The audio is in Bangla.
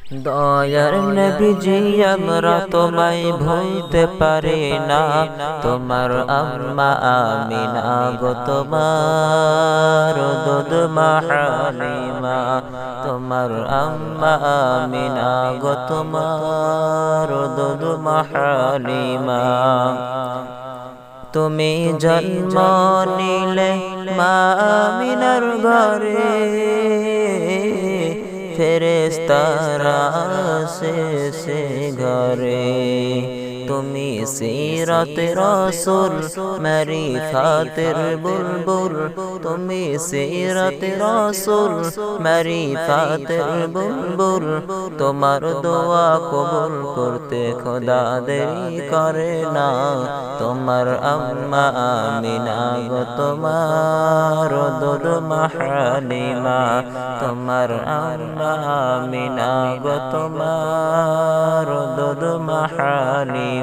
দয়ার নবীজি আমরা তোমায় ভুলতে পারি না, তোমার আম্মা আমিনা গো তোমার দুধ মা হালিমা, তোমার আম্মা আমিনা গো তোমার দুধ মা হালিমা। তুমি জন্ম নিলে মা আমিনার ঘরে, ফেরেশতারা এসেছে ঘরে। তুমি সিরাত রাসূল মারিফাতের বুলবুল, তুমি সিরাত রাসূল মারিফাতের বুলবুল। তোমার দোয়া কবুল করতে খোদা দেরি করে না, তোমার আম্মা আমিনা গো তোমার দুধ মা হালিমা, তোমার আম্মা আমিনা গো তোমার দুধ মা হালিমা।